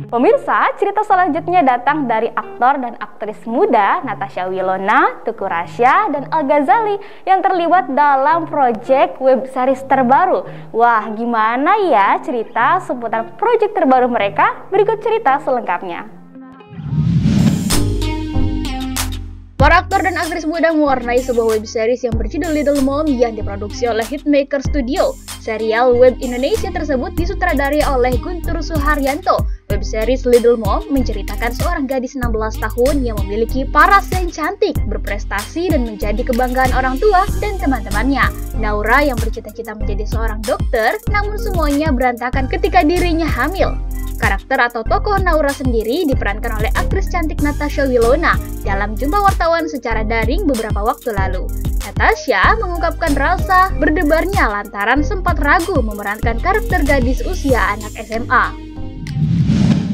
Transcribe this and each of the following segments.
Pemirsa, cerita selanjutnya datang dari aktor dan aktris muda Natasha Wilona, Teuku Rasya, dan Al Ghazali yang terlibat dalam proyek web series terbaru. Wah, gimana ya cerita seputar proyek terbaru mereka? Berikut cerita selengkapnya. Para aktor dan aktris muda mewarnai sebuah web series yang berjudul Little Mom yang diproduksi oleh Hitmaker Studio. Serial web Indonesia tersebut disutradarai oleh Guntur Suharyanto. Web series Little Mom menceritakan seorang gadis 16 tahun yang memiliki paras yang cantik, berprestasi, dan menjadi kebanggaan orang tua dan teman-temannya. Naura yang bercita-cita menjadi seorang dokter, namun semuanya berantakan ketika dirinya hamil. Karakter atau tokoh Naura sendiri diperankan oleh aktris cantik Natasha Wilona dalam jumpa wartawan secara daring beberapa waktu lalu. Natasha mengungkapkan rasa berdebarnya lantaran sempat ragu memerankan karakter gadis usia anak SMA.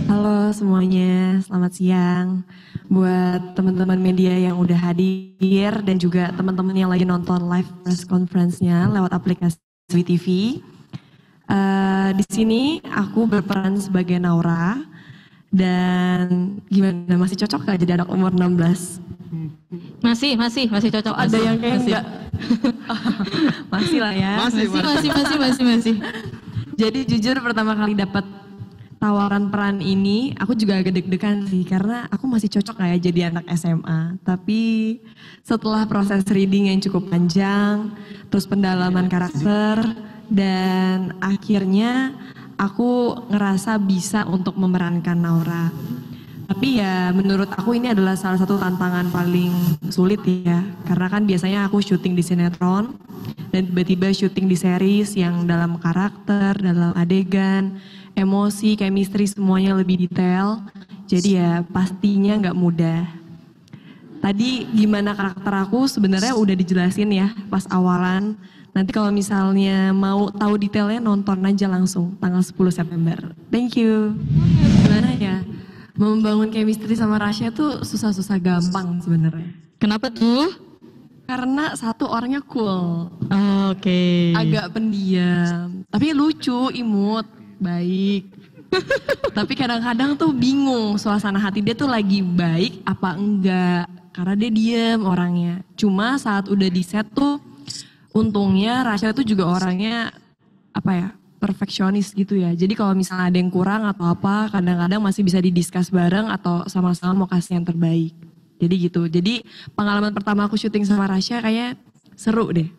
Halo semuanya, selamat siang. Buat teman-teman media yang udah hadir dan juga teman-teman yang lagi nonton live press conference-nya lewat aplikasi WeTV. Di sini aku berperan sebagai Naura dan gimana, masih cocok gak jadi anak umur 16? Masih cocok. Ada yang kayak enggak? Masih lah ya. Masih. Jadi jujur pertama kali dapat tawaran peran ini, aku juga agak deg-degan sih karena aku masih cocok gak ya jadi anak SMA. Tapi setelah proses reading yang cukup panjang, terus pendalaman karakter, dan akhirnya aku ngerasa bisa untuk memerankan Naura. Tapi ya menurut aku ini adalah salah satu tantangan paling sulit ya. Karena kan biasanya aku syuting di sinetron dan tiba-tiba syuting di series yang dalam karakter, dalam adegan, emosi, chemistry semuanya lebih detail. Jadi ya pastinya nggak mudah. Tadi gimana karakter aku sebenarnya udah dijelasin ya pas awalan. Nanti kalau misalnya mau tahu detailnya nonton aja langsung tanggal 10 September. Thank you. Gimana ya? Membangun chemistry sama Rasya tuh susah-susah gampang sebenarnya. Kenapa tuh? Karena satu orangnya cool. Oke. Agak pendiam. Tapi lucu, imut, baik. Tapi kadang-kadang tuh bingung suasana hati dia tuh lagi baik apa enggak. Karena dia diam orangnya. Cuma saat udah di set tuh untungnya Rasya itu juga orangnya perfeksionis gitu ya. Jadi kalau misalnya ada yang kurang atau apa, kadang-kadang masih bisa didiskus bareng atau sama-sama mau kasih yang terbaik. Jadi gitu. Jadi pengalaman pertama aku syuting sama Rasya kayak seru deh.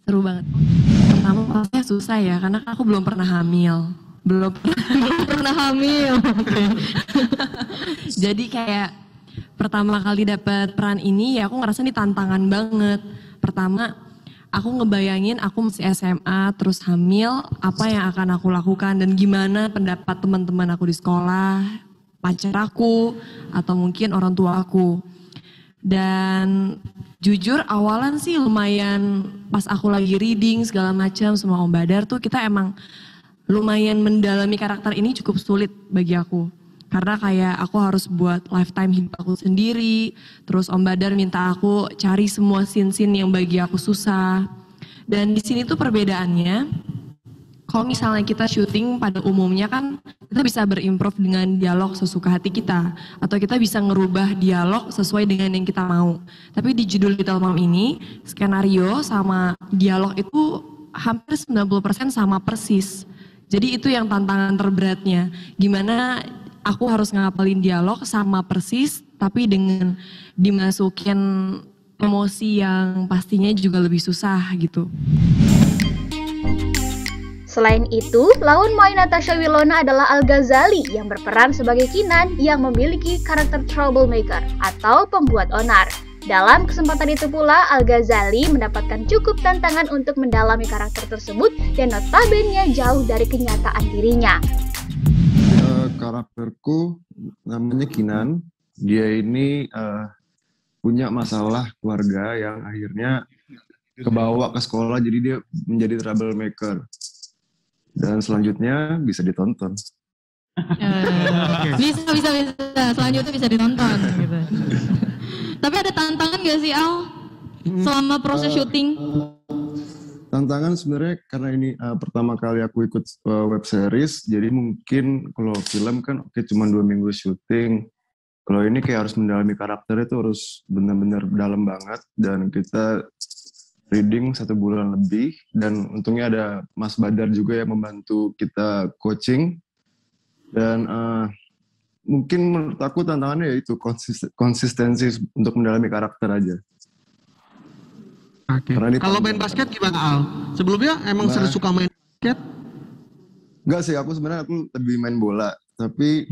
Seru banget. Pertama pastinya susah ya, karena aku belum pernah hamil. Belum pernah hamil. Jadi kayak pertama kali dapat peran ini ya aku ngerasa ini tantangan banget. Pertama, aku ngebayangin aku masih SMA terus hamil, apa yang akan aku lakukan dan gimana pendapat teman-teman aku di sekolah, pacar aku, atau mungkin orang tua aku. Dan jujur awalan sih lumayan pas aku lagi reading segala macam sama Om Badar tuh kita emang lumayan mendalami karakter ini cukup sulit bagi aku. Karena kayak aku harus buat lifetime hidup aku sendiri. Terus Om Badar minta aku cari semua scene-scene yang bagi aku susah. Dan di sini tuh perbedaannya, kalau misalnya kita syuting pada umumnya kan kita bisa berimprove dengan dialog sesuka hati kita. Atau kita bisa ngerubah dialog sesuai dengan yang kita mau. Tapi di judul Little Mom ini, skenario sama dialog itu hampir 90% sama persis. Jadi itu yang tantangan terberatnya. Gimana aku harus ngapalin dialog sama persis, tapi dengan dimasukin emosi yang pastinya juga lebih susah gitu. Selain itu, lawan main Natasha Wilona adalah Al Ghazali yang berperan sebagai Kinan yang memiliki karakter troublemaker atau pembuat onar. Dalam kesempatan itu pula, Al Ghazali mendapatkan cukup tantangan untuk mendalami karakter tersebut dan notabene jauh dari kenyataan dirinya. Karakterku namanya Kinan. Dia ini punya masalah keluarga yang akhirnya kebawa ke sekolah, jadi dia menjadi troublemaker. Dan selanjutnya bisa ditonton. Bisa. Selanjutnya bisa ditonton. Gitu. Tapi ada tantangan gak sih Al selama proses syuting? Tantangan sebenarnya karena ini pertama kali aku ikut web series, jadi mungkin kalau film kan oke cuma 2 minggu syuting. Kalau ini kayak harus mendalami karakter itu harus benar-benar dalam banget, dan kita reading 1 bulan lebih, dan untungnya ada Mas Badar juga yang membantu kita coaching. Dan mungkin menurut aku tantangannya yaitu konsistensi untuk mendalami karakter aja. Oke. Kalau main basket gimana Al? Sebelumnya emang sering suka main basket? Enggak sih, aku sebenarnya aku lebih main bola. Tapi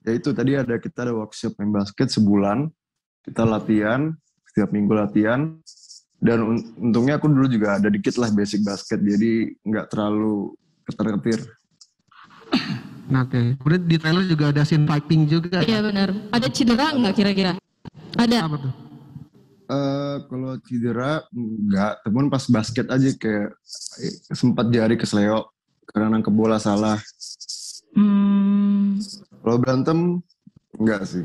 ya itu tadi kita ada workshop main basket sebulan. Kita latihan, setiap minggu latihan. Dan untungnya aku dulu juga ada dikit lah basic basket. Jadi nggak terlalu ketar-ketir. Oke. Kemudian di trailer juga ada scene fighting juga. Iya benar. Ada cedera nggak kira-kira? Ada. Apa tuh? Kalau cedera enggak, temen pas basket aja kayak sempat jari kesleo karena nangkep bola salah. Kalau berantem enggak sih.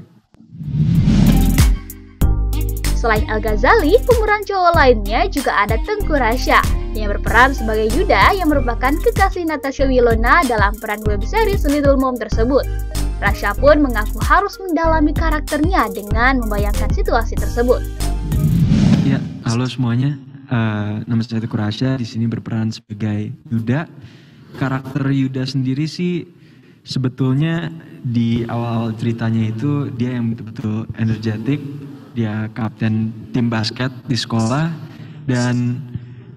Selain Al Ghazali, pemeran cowok lainnya juga ada Tengku Rasya yang berperan sebagai Yuda yang merupakan kekasih Natasha Wilona dalam peran web series Little Mom tersebut. Rasya pun mengaku harus mendalami karakternya dengan membayangkan situasi tersebut. Ya, halo semuanya. Nama saya Tengku Rasya, di sini berperan sebagai Yuda. Karakter Yuda sendiri sih sebetulnya di awal ceritanya itu dia yang betul-betul energetik. Dia kapten tim basket di sekolah, dan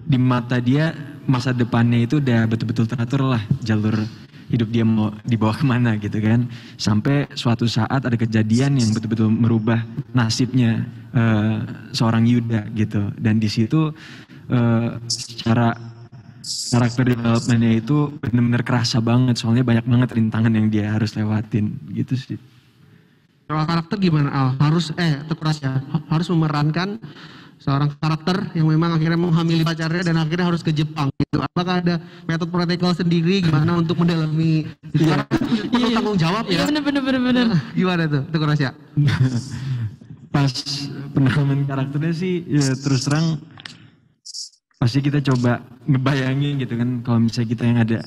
di mata dia masa depannya itu udah betul-betul teratur lah jalur hidup dia mau dibawa kemana gitu kan. Sampai suatu saat ada kejadian yang betul-betul merubah nasibnya seorang Yuda gitu. Dan di situ secara karakter developmentnya itu benar-benar kerasa banget, soalnya banyak banget rintangan yang dia harus lewatin gitu sih. Soal karakter gimana Al? Tengku Rasya harus memerankan seorang karakter yang memang akhirnya menghamili pacarnya dan akhirnya harus ke Jepang gitu. Apakah ada metode protokol sendiri gimana untuk mendalami itu? Karena perlu tanggung jawab ya. Iya bener. Gimana tuh Tengku Rasya? Pas pendalaman karakternya sih ya terus terang pasti kita coba ngebayangin gitu kan, kalau misalnya kita yang ada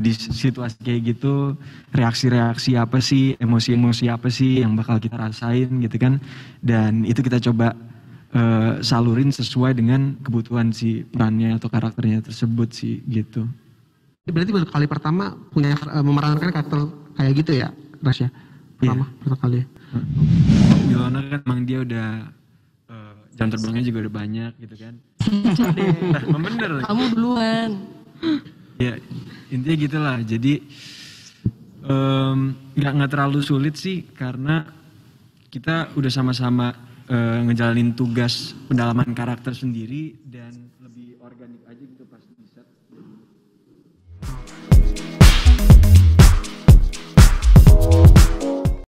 di situasi kayak gitu, reaksi-reaksi apa sih, emosi-emosi apa sih yang bakal kita rasain gitu kan. Dan itu kita coba salurin sesuai dengan kebutuhan si perannya atau karakternya tersebut sih gitu. Berarti baru kali pertama punya memerankan karakter kayak gitu ya, Rasya? Pertama kali. Wilona kan emang dia udah jam terbangnya juga udah banyak gitu kan. Bener. Kamu duluan. Ya intinya gitulah. Jadi nggak terlalu sulit sih karena kita udah sama-sama ngejalanin tugas pendalaman karakter sendiri, dan lebih organik aja gitu pas